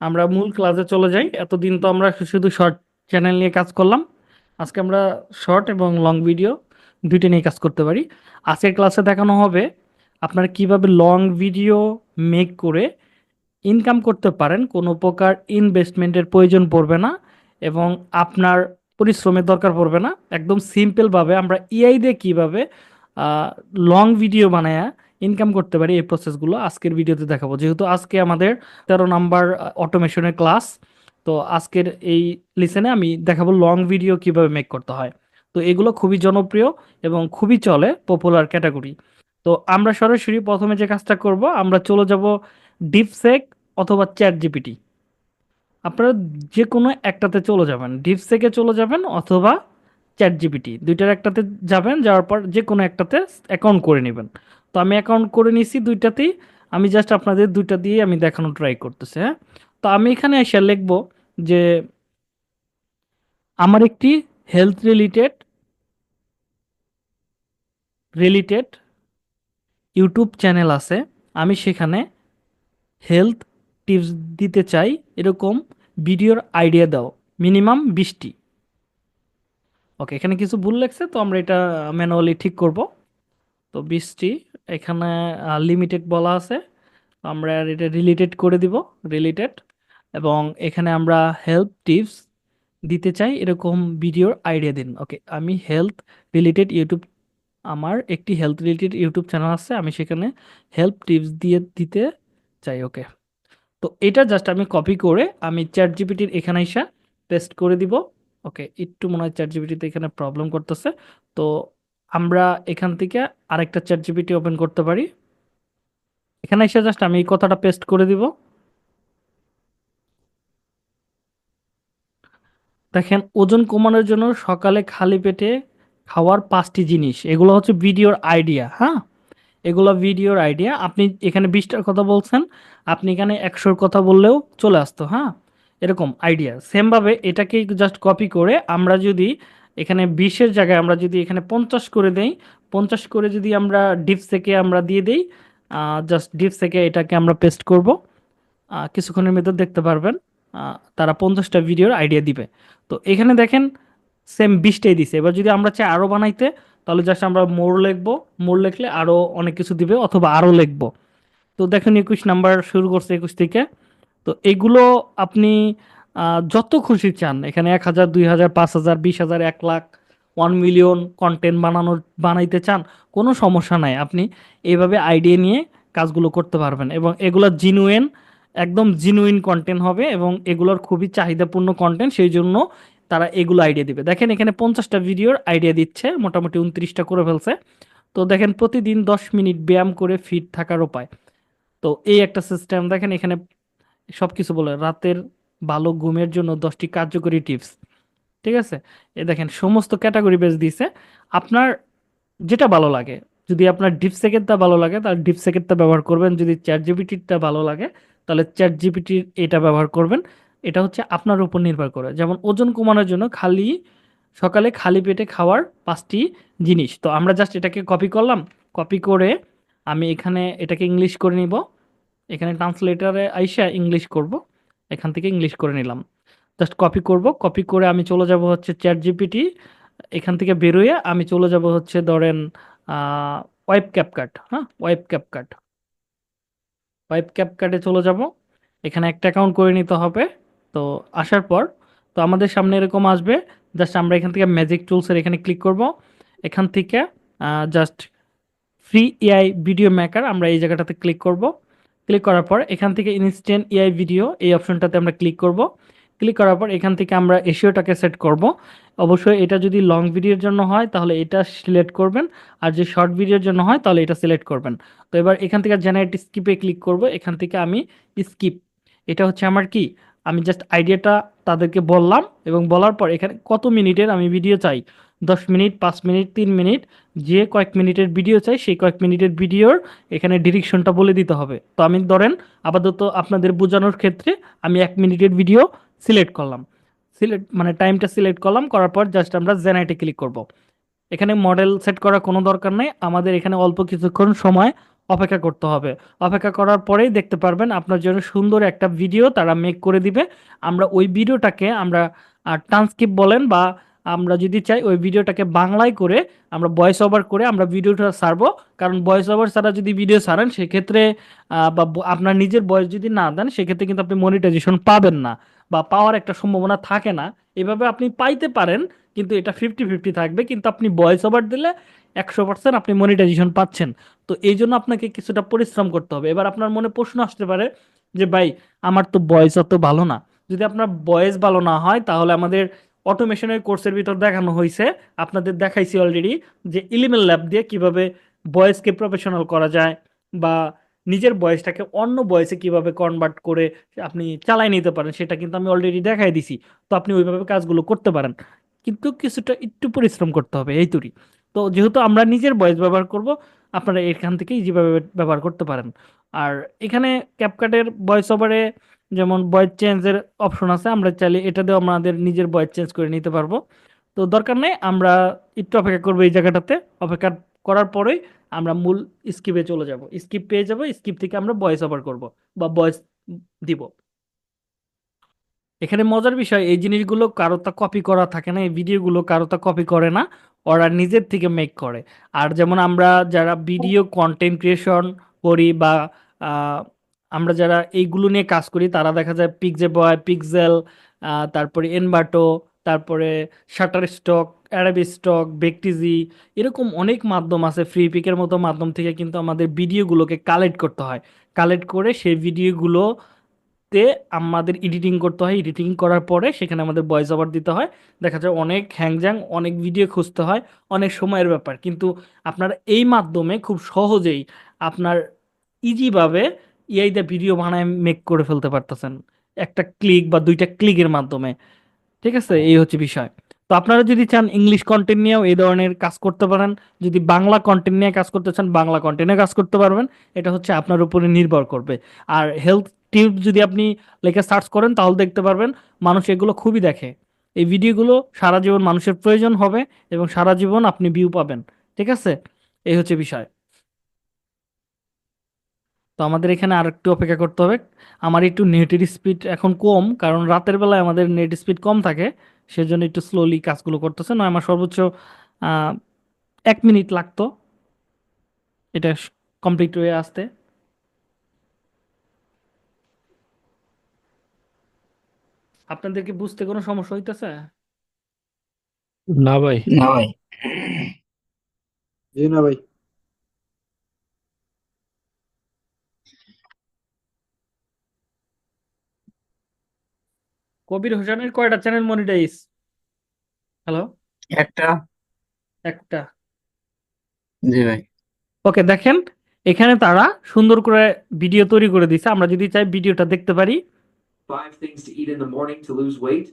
আমরা মূল ক্লাসে চলে যাই। এতদিন তো আমরা শুধু শর্ট চ্যানেল নিয়ে কাজ করলাম। আজকে আমরা শর্ট এবং লং ভিডিও দুইটা নিয়ে কাজ করতে পারি। আজকের ক্লাসে দেখানো হবে আপনারা কিভাবে লং ভিডিও মেক করে ইনকাম করতে পারেন, কোনো প্রকার ইনভেস্টমেন্টের প্রয়োজন পড়বে না এবং আপনার পরিশ্রমের দরকার পড়বে না। একদম সিম্পলভাবে আমরা এআই দিয়ে কীভাবে লং ভিডিও বানায় ইনকাম করতে পারি, এই প্রসেসগুলো আজকের ভিডিওতে দেখাবো। যেহেতু আজকে আমাদের 13 নাম্বার অটোমেশনের ক্লাস, তো আজকের এই লিসেনে আমি দেখাবো লং ভিডিও কিভাবে মেক করতে হয়। তো এগুলো খুবই জনপ্রিয় এবং খুবই চলে, পপুলার ক্যাটাগরি। তো আমরা সরাসরি প্রথমে যে কাজটা করব, আমরা চলে যাব ডিপসেক অথবা চ্যাট জিপিটি। আপনারা যে কোনো একটাতে চলে যাবেন, ডিপসেকে চলে যাবেন অথবা চ্যাট জিপিটি, দুইটার একটাতে যাবেন। যাওয়ার পর যে কোনো একটাতে অ্যাকাউন্ট করে নেবেন। তো আমি অ্যাকাউন্ট করে নিছি দুইটাতেই। আমি জাস্ট আপনাদের দুইটা দিয়ে আমি দেখানো ট্রাই করতেছি, হ্যাঁ। তো আমি এখানে এসে লিখব যে আমার একটি health related related YouTube channel আছে। আমি সেখানে হেলথ টিপস দিতে চাই, এরকম ভিডিওর আইডিয়া দাও, মিনিমাম 20টি। ওকে, এখানে কিছু ভুল লেগেছে, তো আমরা এটা ম্যানুয়ালি ঠিক করব। তো 20টি এখানে লিমিটেড বলা আছে, তো আমরা এটা রিলেটেড করে দিব, রিলেটেড। এবং এখানে আমরা হেল্প টিপস দিতে চাই, এরকম ভিডিওর আইডিয়া দিন। ওকে, আমি হেলথ রিলেটেড ইউটিউব, আমার একটি হেলথ রিলেটেড ইউটিউব চ্যানেল আছে, আমি সেখানে হেল্প টিপস দিয়ে দিতে চাই। ওকে, তো এটা জাস্ট আমি কপি করে আমি চ্যাট জিপিটির এখানে এসে পেস্ট করে দিব। ওকে, একটু মনে হয় চ্যাট জিপিটিতে এখানে প্রবলেম করতেছে। তো আমরা এখান থেকে আরেকটা চ্যাট জিপিটি ওপেন করতে পারি। এখানে এসে জাস্ট আমি এই কথাটা পেস্ট করে দিব। দেখেন, ওজন কমানোর জন্য সকালে খালি পেটে খাওয়ার 5টি জিনিস, এগুলো হচ্ছে ভিডিওর আইডিয়া, হ্যাঁ। এগুলো ভিডিওর আইডিয়া। আপনি এখানে 20টার কথা বলছেন, আপনি এখানে 100র কথা বললেও চলে আসতো, হ্যাঁ। এরকম আইডিয়া সেমভাবে এটাকে জাস্ট কপি করে আমরা যদি এখানে 20-এর জায়গায় আমরা যদি এখানে 50 করে দেই, 50 করে যদি আমরা ডিপস থেকে আমরা দিয়ে দেই, জাস্ট ডিপস থেকে এটাকে আমরা পেস্ট করব। কিছুক্ষণের মধ্যে দেখতে পারবেন তারা 50টা ভিডিওর আইডিয়া দিবে। তো এখানে দেখেন সেম 20টাই দিছে। এবার যদি আমরা চাই আরও বানাইতে, তাহলে জাস্ট আমরা মোর লিখবো, মোর লিখলে আরও অনেক কিছু দিবে, অথবা আরও লিখবো। তো দেখেন 21 নাম্বার শুরু করছে 21 থেকে। তো এগুলো আপনি যত খুশি চান, এখানে 1,000, 2,000, 5,000, 20,000, 1 লাখ, 1 মিলিয়ন কন্টেন্ট বানাইতে চান, কোনো সমস্যা নাই। আপনি এইভাবে আইডিয়া নিয়ে কাজগুলো করতে পারবেন এবং এগুলো জিনুইন, একদম জিনুইন কন্টেন্ট হবে এবং এগুলোর খুবই চাহিদাপূর্ণ কন্টেন্ট, সেই জন্য তারা এগুলো আইডিয়া দিবে। দেখেন এখানে 50টা ভিডিওর আইডিয়া দিচ্ছে, মোটামুটি 29টা করে ফেলছে। তো দেখেন প্রতিদিন 10 মিনিট ব্যায়াম করে ফিট থাকার উপায়। তো এই একটা সিস্টেম দেখেন এখানে সবকিছু বলে, রাতের ভালো ঘুমের জন্য 10টি কার্যকরী টিপস। ঠিক আছে, এ দেখেন সমস্ত ক্যাটাগরি বেস দিছে। আপনার যেটা ভালো লাগে, যদি আপনার ডিপ সেকেন্ডটা ভালো লাগে তাহলে ডিপ সেকেন্ডটা ব্যবহার করবেন, যদি চ্যাট জিপিটিটা ভালো লাগে তাহলে চ্যাট জিপিটির এটা ব্যবহার করবেন। এটা হচ্ছে আপনার উপর নির্ভর করে। যেমন ওজন কমানোর জন্য সকালে খালি পেটে খাওয়ার 5টি জিনিস, তো আমরা জাস্ট এটাকে কপি করলাম। কপি করে আমি এখানে এটাকে ইংলিশ করে নিব, এখানে ট্রান্সলেটারে আইসা ইংলিশ করব, এখান থেকে ইংলিশ করে নিলাম। জাস্ট কপি করব, কপি করে আমি চলে যাব হচ্ছে চ্যাট জিপিটি, এখান থেকে বেরোয় আমি চলে যাব হচ্ছে ধরেন ওয়েব ক্যাপকাট, হ্যাঁ, ওয়েব ক্যাপকাট, ওয়েব ক্যাপকাটে চলে যাব। এখানে একটা অ্যাকাউন্ট করে নিতে হবে। তো আসার পর তো আমাদের সামনে এরকম আসবে। জাস্ট আমরা এখান থেকে ম্যাজিক টুলসের এখানে ক্লিক করব। এখান থেকে just free AI video maker, আমরা এই জায়গাটাতে ক্লিক করব। ক্লিক করার পর এখান থেকে ইনস্ট্যান্ট এআই ভিডিও, এই অপশনটাতে আমরা ক্লিক করব। ক্লিক করার পর এখান থেকে আমরা এসিওটাকে সেট করব। অবশ্যই এটা যদি লং ভিডিওর জন্য হয় তাহলে এটা সিলেক্ট করবেন, আর যদি শর্ট ভিডিওর জন্য হয় তাহলে এটা সিলেক্ট করবেন। তো এবার এখান থেকে জেনারেট স্কিপে ক্লিক করব। এখান থেকে আমি স্কিপ, এটা হচ্ছে আমার কি, আমি জাস্ট আইডিয়াটা তাদেরকে বললাম এবং বলার পর এখানে কত মিনিটের আমি ভিডিও চাই, 10 মিনিট, 5 মিনিট, 3 মিনিট, যে কয়েক মিনিটের ভিডিও চাই সেই কয়েক মিনিটের ভিডিওর এখানে ডিরেকশনটা বলে দিতে হবে। তো আমি ধরেন আপাতত আপনাদের বোঝানোর ক্ষেত্রে আমি 1 মিনিটের ভিডিও সিলেক্ট করলাম, সিলেক্ট মানে টাইমটা সিলেক্ট করলাম, করার পর জাস্ট আমরা জেনারেটে ক্লিক করব। এখানে মডেল সেট করার কোনো দরকার নেই, আমাদের এখানে অল্প কিছুক্ষণ সময় অপেক্ষা করতে হবে। অপেক্ষা করার পরেই দেখতে পারবেন আপনার জন্য সুন্দর একটা ভিডিও তারা মেক করে দিবে। আমরা ওই ভিডিওটাকে আমরা ট্রান্সক্রিপ্ট বলেন বা আমরা যদি চাই ওই ভিডিওটাকে বাংলায় করে আমরা ভয়েস ওভার করে আমরা ভিডিওটা ছাড়বো। কারণ ভয়েস ওভার ছাড়া যদি ভিডিও ছাড়েন সেক্ষেত্রে আপনার নিজের ভয়েস যদি না দেন সেক্ষেত্রে কিন্তু আপনি মনিটাইজেশন পাবেন না বা পাওয়ার একটা সম্ভাবনা থাকে না। এভাবে আপনি পাইতে পারেন, কিন্তু এটা 50-50 থাকবে, কিন্তু আপনি ভয়েস ওভার দিলে 100% আপনি মনিটাইজেশন পাচ্ছেন। তো এই জন্য আপনাকে কিছুটা পরিশ্রম করতে হবে। এবার আপনার মনে প্রশ্ন আসতে পারে যে ভাই আমার তো ভয়েস অত ভালো না। যদি আপনার ভয়েস ভালো না হয় তাহলে আমাদের অটোমেশনের কোর্সের ভিতর দেখানো হয়েছে, আপনাদের দেখাইছি অলরেডি, যে ইলিমেল ল্যাব দিয়ে কিভাবে ভয়েসকে প্রফেশনাল করা যায় বা নিজের ভয়েসটাকে অন্য ভয়েসে কিভাবে কনভার্ট করে আপনি চালাই নিতে পারেন সেটা কিন্তু আমি অলরেডি দেখাই দিছি। তো আপনি ওইভাবে কাজগুলো করতে পারেন, কিন্তু কিছুটা একটু পরিশ্রম করতে হবে এই তুরি। তো যেহেতু আমরা নিজের ভয়েস ব্যবহার করব, আপনারা এখান থেকে ইজিভাবে ব্যবহার করতে পারেন। আর এখানে ক্যাপকাটের ভয়েস ওভারে যেমন ভয়েস চেঞ্জের অপশন আছে, আমরা চাইলে এটা দিয়ে আমাদের নিজের ভয়েস চেঞ্জ করে নিতে পারবো। তো দরকার নেই, আমরা একটু অপেক্ষা করবো এই জায়গাটাতে। অপেক্ষা করার পরেই আমরা মূল স্কিপে চলে যাব, স্কিপ পেয়ে যাব, স্কিপ থেকে আমরা ভয়েস ওভার করব বা ভয়েস দিব। এখানে মজার বিষয় এই জিনিসগুলো কারো তা কপি করা থাকে না, এই ভিডিওগুলো কারো তা কপি করে না, ওরা নিজের থেকে মেক করে। আর যেমন আমরা যারা ভিডিও কন্টেন্ট ক্রিয়েশন করি বা আহ, আমরা যারা এইগুলো নিয়ে কাজ করি তারা দেখা যায় পিক্সে বয়, পিক্সেল, তারপরে এনভাটো, তারপরে শাটার স্টক, অ্যারাবি স্টক, বেকটিজি, এরকম অনেক মাধ্যম আছে। ফ্রি পিকের মতো মাধ্যম থেকে কিন্তু আমাদের ভিডিওগুলোকে কালেক্ট করতে হয়। কালেক্ট করে সেই ভিডিওগুলো তে আমাদের এডিটিং করতে হয়, এডিটিং করার পরে সেখানে আমাদের ভয়েস ওভার দিতে হয়। দেখা যায় অনেক হ্যাংজ্যাং, অনেক ভিডিও খুঁজতে হয়, অনেক সময়ের ব্যাপার, কিন্তু আপনারা এই মাধ্যমে খুব সহজেই আপনার ইজিভাবে এআই দিয়ে ভিডিও বানায় মেক করে ফেলতে পারতেছেন একটা ক্লিক বা দুইটা ক্লিকের মাধ্যমে। ঠিক আছে, এই হচ্ছে বিষয়। তো আপনারা যদি চান ইংলিশ কন্টেন্ট নিয়েও এই ধরনের কাজ করতে পারেন, যদি বাংলা কন্টেন্ট নিয়ে কাজ করতে চান বাংলা কন্টেন্টে কাজ করতে পারবেন। এটা হচ্ছে আপনার উপরে নির্ভর করবে। আর হেলথ টিপ যদি আপনি লেখা সার্চ করেন তাহলে দেখতে পারবেন মানুষ এগুলো খুবই দেখে। এই ভিডিওগুলো সারা জীবন মানুষের প্রয়োজন হবে এবং সারা জীবন আপনি ভিউ পাবেন। ঠিক আছে, এই হচ্ছে বিষয়। তো আমাদের এখানে আর একটু অপেক্ষা করতে হবে। আমার একটু নেটের স্পিড এখন কম, কারণ রাতের বেলায় আমাদের নেট স্পিড কম থাকে, সেজন্য একটু স্লোলি কাজগুলো করতেছে। নয় আমার সর্বোচ্চ 1 মিনিট লাগতো এটা কমপ্লিট হয়ে আসতে। আপনাদেরকে বুঝতে কোনো সমস্যা হইতেছে? না ভাই। না ভাই। জি না ভাই। কবির হোসেনের কয়টা চ্যানেল মনিটাইজ? হ্যালো? একটা। একটা। জি ভাই। ওকে, দেখেন এখানে তারা সুন্দর করে ভিডিও তৈরি করে দিছে, আমরা যদি চাই ভিডিওটা দেখতে পারি। 5 things to eat in the morning to lose weight?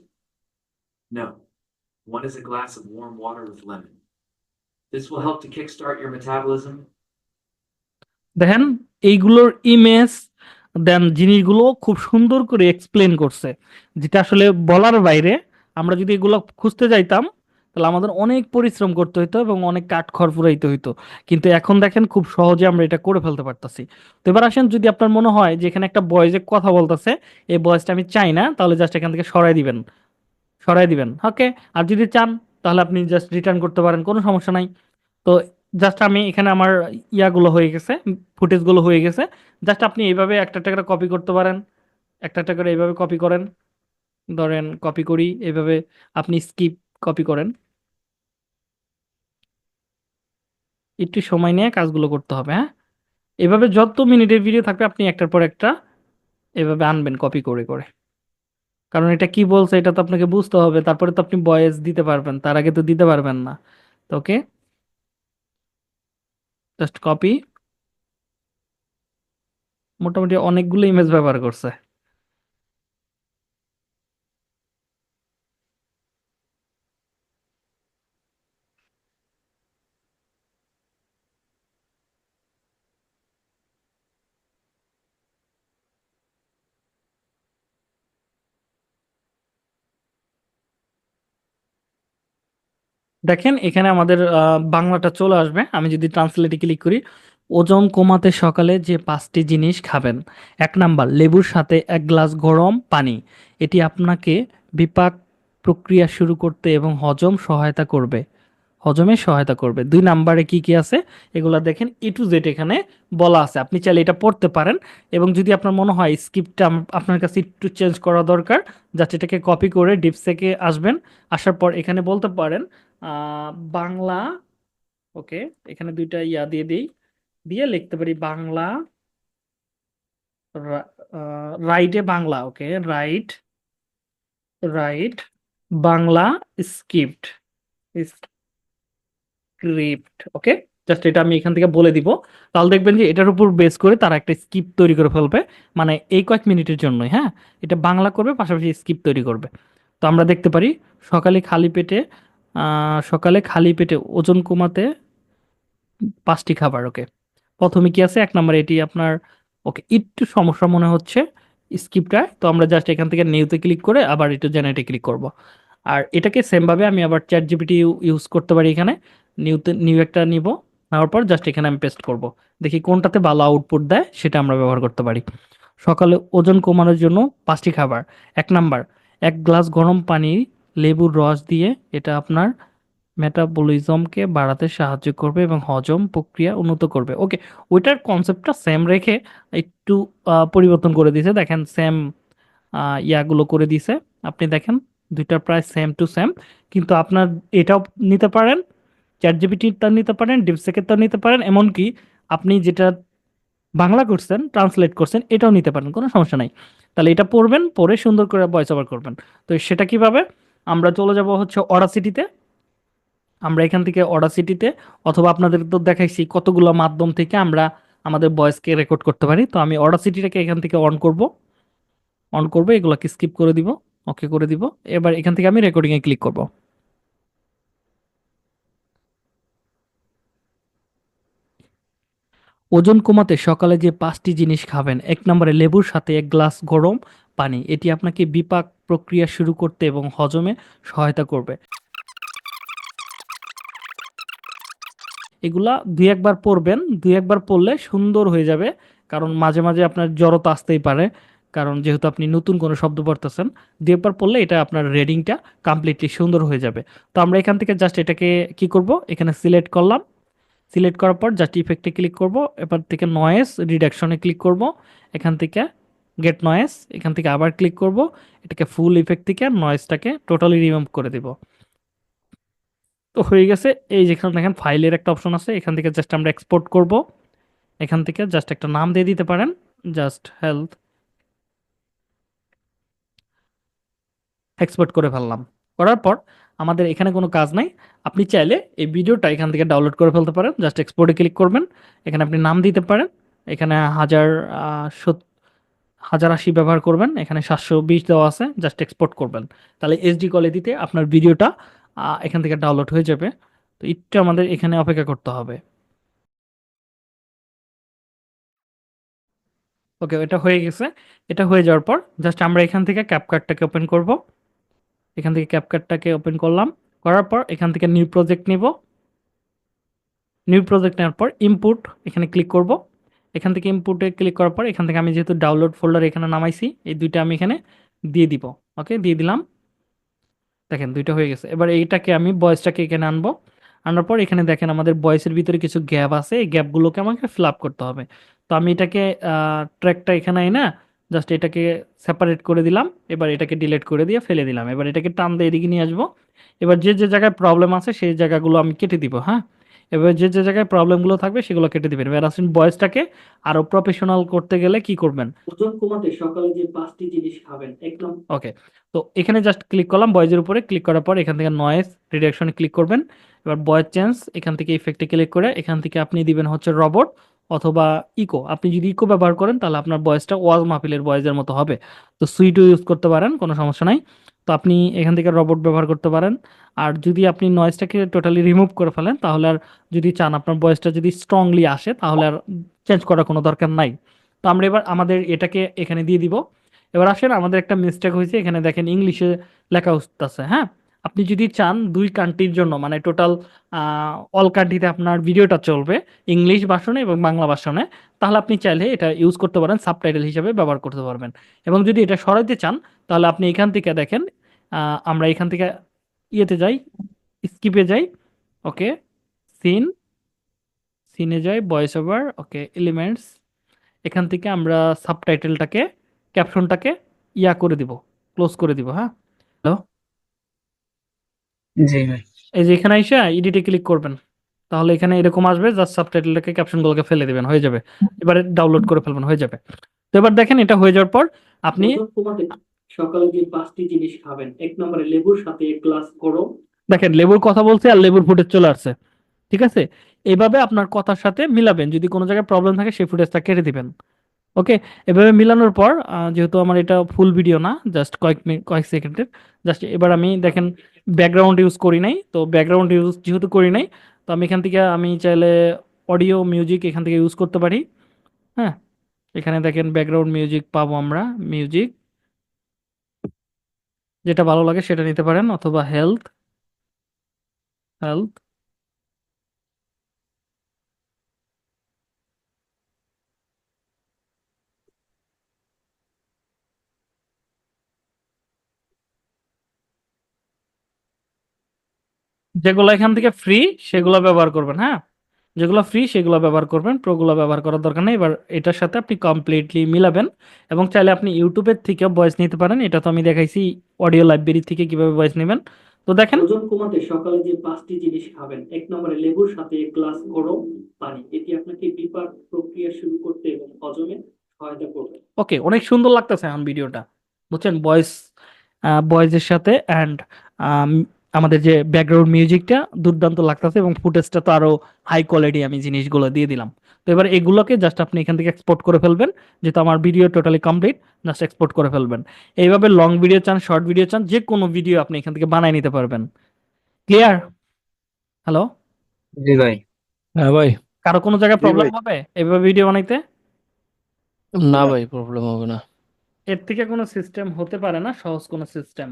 No. One is a glass of warm water with lemon. This will help to kickstart your metabolism. দেখেন এইগুলোর ইমেজ দেন, জিনিসগুলো খুব সুন্দর করে এক্সপ্লেন করছে, যেটা আসলে বলার বাইরে। আমরা যদি এগুলো খুঁজতে যাইতাম তাহলে আমাদের অনেক পরিশ্রম করতে হতো এবং অনেক কাঠখড় পুরাইতে হইতো, কিন্তু এখন দেখেন খুব সহজে আমরা এটা করে ফেলতে পারতাছি। তো এবার আসেন, যদি আপনার মনে হয় যে এখানে একটা ভয়েসে কথা বলতেছে, এই ভয়েসটা আমি চাই না, তাহলে জাস্ট এখান থেকে সরাই দিবেন, সরাই দিবেন। ওকে, আর যদি চান তাহলে আপনি জাস্ট রিটার্ন করতে পারেন, কোনো সমস্যা নাই। তো জাস্ট আমি এখানে আমার ইয়াগুলো হয়ে গেছে, ফুটেজগুলো হয়ে গেছে। জাস্ট আপনি এইভাবে একটা একটা করে কপি করতে পারেন, একটা একটা করে এইভাবে কপি করেন। ধরেন কপি করি এইভাবে, আপনি স্কিপ কপি করেন। একটু সময় নিয়ে কাজগুলো করতে হবে, হ্যাঁ। এভাবে যত মিনিটের ভিডিও থাকবে আপনি একটার পর একটা এভাবে আনবেন কপি করে করে। কারণ এটা কি বলছে এটা তো আপনাকে বুঝতে হবে, তারপরে তো আপনি ভয়েস দিতে পারবেন, তার আগে তো দিতে পারবেন না। তো ওকে, জাস্ট কপি। মোটামুটি অনেকগুলো ইমেজ ব্যবহার করছে। দেখেন এখানে আমাদের বাংলাটা চলে আসবে, আমি যদি ট্রান্সলেটে ক্লিক করি ওজন কমাতে সকালে যে 5টি জিনিস খাবেন। ১ নাম্বার লেবুর সাথে ১ গ্লাস গরম পানি। এটি আপনাকে বিপাক প্রক্রিয়া শুরু করতে এবং হজমে সহায়তা করবে। ২ নাম্বারে কি, কি আছে? এগুলা দেখেন A to Z এখানে বলা আছে। আপনি চাইলে এটা পড়তে পারেন এবং যদি আপনার মনে হয় স্ক্রিপ্টটা আপনার কাছে একটু চেঞ্জ করা দরকার, জাস্ট এটাকে কপি করে ডিপসেকে আসবেন। আসার পর এখানে বলতে পারেন বাংলা ওকে, এখানে ২ টা দিয়ে দেই। দিয়ে লিখতে পারি বাংলা রা আ রাইটে বাংলা ওকে, রাইট বাংলা স্ক্রিপ্ট স্ক্রিপ্ট ওকে। জাস্ট এটা আমি এখান থেকে বলে দিব। তাহলে দেখবেন যে এটার উপর বেস করে তারা একটা স্ক্রিপ্ট তৈরি করে ফেলবে। মানে এই কয়েক মিনিটের জন্যই, হ্যাঁ? এটা বাংলা করবে পাশাপাশি স্ক্রিপ্ট তৈরি করবে। তো আমরা দেখতে পারি সকালে খালি পেটে আ সকালে খালি পেটে ওজন কমাতে ৫ টি খাবার ওকে। ১ম এ কি আছে? ১ নাম্বারে এটি আপনার ওকে একটু সমস্যা মনে হচ্ছে স্ক্রিপ্টটায়। তো আমরা জাস্ট এখান থেকে নিউতে ক্লিক করে আবার একটু জেনারেটে ক্লিক করব। আর এটাকে সেম ভাবে আমি আবার ChatGPT ইউজ করতে পারি এখানে। নিউ একটা নিবো। নেওয়ার পর জাস্ট এখানে আমি পেস্ট করব। দেখি কোনটাতে ভালো আউটপুট দেয় সেটা আমরা ব্যবহার করতে পারি। সকালে ওজন কমানোর জন্য ৫ টি খাবার। ১ নাম্বার ১ গ্লাস গরম পানি লেবুর রস দিয়ে এটা আপনার মেটাবলিজমকে বাড়াতে সাহায্য করবে এবং হজম প্রক্রিয়া উন্নত করবে। ওকে, ওইটার কনসেপ্টটা সেম রেখে একটু পরিবর্তন করে দিয়েছে। দেখেন সেম ইয়াগুলো করে দিয়েছে। আপনি দেখেন ২ টা প্রায় সেম টু সেম। কিন্তু আপনার এটাও নিতে পারেন, ChatGPT-টা নিতে পারেন, DeepSeek-এরটাও নিতে পারেন। এমনকি আপনি যেটা বাংলা করছেন, ট্রান্সলেট করছেন এটাও নিতে পারেন। কোনো সমস্যা নাই। তাহলে এটা পড়বেন, পড়ে সুন্দর করে ভয়েস ওভার করবেন। তো সেটা কিভাবে? আমরা চলে যাব হচ্ছে Audacity-তে। আমরা এখান থেকে Audacity-তে অথবা আপনাদের তো দেখাইছি কতগুলো মাধ্যম থেকে আমরা আমাদের ভয়েসকে রেকর্ড করতে পারি। তো আমি Audacity-টাকে এখান থেকে অন করব, এগুলাকে স্কিপ করে দিব, ওকে করে দিব। এবার এখান থেকে আমি রেকর্ডিং এ ক্লিক করব। ওজন কমাতে সকালে যে 5টি জিনিস খাবেন। ১ নম্বরে লেবুর সাথে ১ গ্লাস গরম পানি। এটি আপনাকে বিপাক প্রক্রিয়া শুরু করতে এবং হজমে সহায়তা করবে। এগুলা ২-১ বার পড়বেন। ২-১ বার পড়লে সুন্দর হয়ে যাবে। কারণ মাঝে, মাঝে আপনার জড়তা আসতেই পারে। কারণ যেহেতু আপনি নতুন কোনো শব্দ পড়তেছেন। ২-১ বার পড়লে এটা আপনার রিডিংটা কমপ্লিটলি সুন্দর হয়ে যাবে। তো আমরা এখান থেকে জাস্ট এটাকে কি করব? এখানে সিলেক্ট করলাম। সিলেক্ট করার পর জাস্ট ইফেক্টে ক্লিক করব। এবার থেকে নয়েজ রিডাকশনে ক্লিক করব। এখান থেকে গেট নয়েজ, এখান থেকে আবার ক্লিক করব। এটাকে ফুল ইফেক্ট থেকে নয়েজটাকে টোটালি রিমুভ করে দিব। তো হয়ে গেছে। এই যেখানে দেখেন ফাইলের একটা অপশন আছে, এখান থেকে জাস্ট আমরা এক্সপোর্ট করব। এখান থেকে জাস্ট একটা নাম দিয়ে দিতে পারেন, জাস্ট হেলথ। এক্সপোর্ট করে ফেললাম। করার পর আমাদের এখানে কোনো কাজ নাই। আপনি চাইলে এই ভিডিওটা এখান থেকে ডাউনলোড করে ফেলতে পারেন। জাস্ট এক্সপোর্টে ক্লিক করবেন। এখানে আপনি নাম দিতে পারেন। এখানে 1080 ব্যবহার করবেন। এখানে 720 দেওয়া আছে। জাস্ট এক্সপোর্ট করবেন। তাহলে এইচডি কোয়ালিটিতে আপনার ভিডিওটা এখান থেকে ডাউনলোড হয়ে যাবে। তো একটু আমাদের এখানে অপেক্ষা করতে হবে। ওকে, এটা হয়ে গেছে। এটা হয়ে যাওয়ার পর জাস্ট আমরা এখান থেকে ক্যাপকাটটাকে ওপেন করব। এখান থেকে ক্যাপকাটটাকে ওপেন করলাম। করার পর এখান থেকে নিউ প্রজেক্ট নিব। নিউ প্রজেক্ট নেওয়ার পর ইনপুট এখানে ক্লিক করব। এখান থেকে ইনপুটে ক্লিক করার পর এখান থেকে আমি যেহেতু ডাউনলোড ফোল্ডার এখানে নামাইছি, এই ২ টা আমি এখানে দিয়ে দিব। ওকে, দিয়ে দিলাম। দেখেন ২ টা হয়ে গেছে। এবার এইটাকে আমি ভয়েসটাকে এখানে আনবো। আনার পর এখানে দেখেন আমাদের ভয়েসের ভিতরে কিছু গ্যাপ আছে। এই গ্যাপগুলোকে আমাকে ফিল আপ করতে হবে। তো আমি এটাকে ট্র্যাকটা এখানে আইনা জাস্ট এটাকে সেপারেট করে দিলাম। এবার এটাকে ডিলিট করে দিয়ে ফেলে দিলাম। এবার এটাকে টান দিয়ে এদিকে নিয়ে আসবো। এবার যে জায়গায় প্রবলেম আছে সেই জায়গাগুলো আমি কেটে দিব, হ্যাঁ? এবার যে জায়গায় প্রবলেমগুলো থাকবে সেগুলো কেটে দিবেন। এবার আসেন ভয়েসটাকে আরো প্রফেশনাল করতে গেলে কি করবেন? ওজন কমাতে সকালে যে 5টি জিনিস খাবেন একদম ওকে। তো এখানে জাস্ট ক্লিক করলাম ভয়েসের উপরে। ক্লিক করার পর এখান থেকে নয়েজ রিডাকশনে ক্লিক করবেন। এবার ভয়েস চেঞ্জ এখান থেকে ইফেক্টে ক্লিক করে এখান থেকে আপনি দিবেন হচ্ছে রবট অথবা ইকো। আপনি যদি ইকো ব্যবহার করেন তাহলে আপনার ভয়েসটা ওয়াজ মাহফিলের ভয়েসের মতো হবে। তো সুইটও ইউজ করতে পারেন, কোনো সমস্যা নাই। তো আপনি এখান থেকে রবট ব্যবহার করতে পারেন। আর যদি আপনি নয়েজটাকে টোটালি রিমুভ করে ফেলেন তাহলে আর যদি চান আপনার ভয়েসটা যদি স্ট্রংলি আসে তাহলে আর চেঞ্জ করার কোনো দরকার নাই। তো আমরা এবার আমাদের এটাকে এখানে দিয়ে দিব। এবার আসেন আমাদের একটা মিস্টেক হয়েছে, এখানে দেখেন ইংলিশে লেখা আছে, হ্যাঁ? আপনি যদি চান 2 কান্ট্রির জন্য মানে টোটাল অল কান্ট্রিতে আপনার ভিডিওটা চলবে ইংলিশ ভার্সনে এবং বাংলা ভার্সনে, তাহলে আপনি চাইলে এটা ইউজ করতে পারেন, সাবটাইটেল হিসেবে ব্যবহার করতে পারবেন। এবং যদি এটা সরাইতে চান তাহলে আপনি এখান থেকে দেখেন, আমরা এখান থেকে ইয়েতে যাই, স্কিপে যাই, ওকে, সিন, সিনে যাই, ভয়েস ওভার, ওকে, এলিমেন্টস, এখান থেকে আমরা সাবটাইটেলটাকে, ক্যাপশনটাকে ইয়া করে দিব, ক্লোজ করে দিব, হ্যাঁ। হ্যালো, জি ভাই। এই যে এখানে এসে এডিটে ক্লিক করবেন, তাহলে এখানে এরকম আসবে, জাস্ট সাবটাইটেলটাকে ক্যাপশনগুলোকে ফেলে দিবেন, হয়ে যাবে। এবারে ডাউনলোড করে ফেলবেন, হয়ে যাবে। তো এবার দেখেন এটা হয়ে যাওয়ার পর আপনি সকালে যে 5টি জিনিস খাবেন, 1 নম্বরে লেবুর সাথে 1 গ্লাস গরম, দেখেন লেবুর কথা বলছে আর লেবুর ফুটেজ চলে আসছে, ঠিক আছে। এভাবে আপনার কথার সাথে মিলাবেন, যদি কোনো জায়গায় প্রবলেম থাকে সেই ফুটেজটা কেটে দিবেন, ওকে। এভাবে মিলানোর পর যেহেতু আমার এটা ফুল ভিডিও না, জাস্ট কয়েক সেকেন্ডের, জাস্ট এবার আমি দেখেন ব্যাকগ্রাউন্ড ইউজ করি নাই, তো ব্যাকগ্রাউন্ড ইউজ যেহেতু করি নাই, তো আমি এখান থেকে আমি চাইলে অডিও মিউজিক এখান থেকে ইউজ করতে পারি, হ্যাঁ। এখানে দেখেন ব্যাকগ্রাউন্ড মিউজিক পাবো আমরা, মিউজিক যেটা ভালো লাগে সেটা নিতে পারেন, অথবা হেলথ, হেলথ, যেগুলো এখান থেকে ফ্রি সেগুলো ব্যবহার করবেন, হ্যাঁ। যেগুলো ফ্রি সেগুলো ব্যবহার করবেন, প্রোগুলো ব্যবহার করার দরকার নেই। এবার এটার সাথে আপনি কমপ্লিটলি মিলাবেন, এবং চাইলে আপনি ইউটিউবের থেকে ভয়েস নিতে পারেন। এটা তো আমি দেখাইছি অডিও লাইব্রেরি থেকে কিভাবে ভয়েস নেবেন। তো দেখেন, ওজন কমাতে সকালে যে 5টি জিনিস খাবেন, 1 নম্বরে লেবুর সাথে 1 গ্লাস গরম পানি, এটি আপনাকে বিপাক প্রক্রিয়া শুরু করতে এবং হজমে সহায়তা করবে। ওকে, অনেক সুন্দর লাগতেছে এখন ভিডিওটা, বুঝছেন, ভয়েসের সাথে অ্যান্ড আমাদের যে ব্যাকগ্রাউন্ড মিউজিকটা দুর্দান্ত লাগতেছে, এবং ফুটেজটা তো আরো হাই কোয়ালিটি আমি জিনিসগুলো দিয়ে দিলাম। তো এবার এগুলোকে জাস্ট আপনি এখান থেকে এক্সপোর্ট করে ফেলবেন, যেহেতু আমার video totally complete, just export করে ফেলবেন। এইভাবে লং ভিডিও চান, শর্ট ভিডিও চান, যে কোনো ভিডিও আপনি এখান থেকে বানায় নিতে পারবেন। ক্লিয়ার? হ্যালো, জি ভাই। হ্যাঁ ভাই। কারো কোনো জায়গায় জি প্রবলেম ভাই। হবে এভাবে ভিডিও বানাইতে? না না। ভাই, প্রবলেম হবে না। এর থেকে কোনো সিস্টেম হতে পারে না, সহজ কোনো সিস্টেম।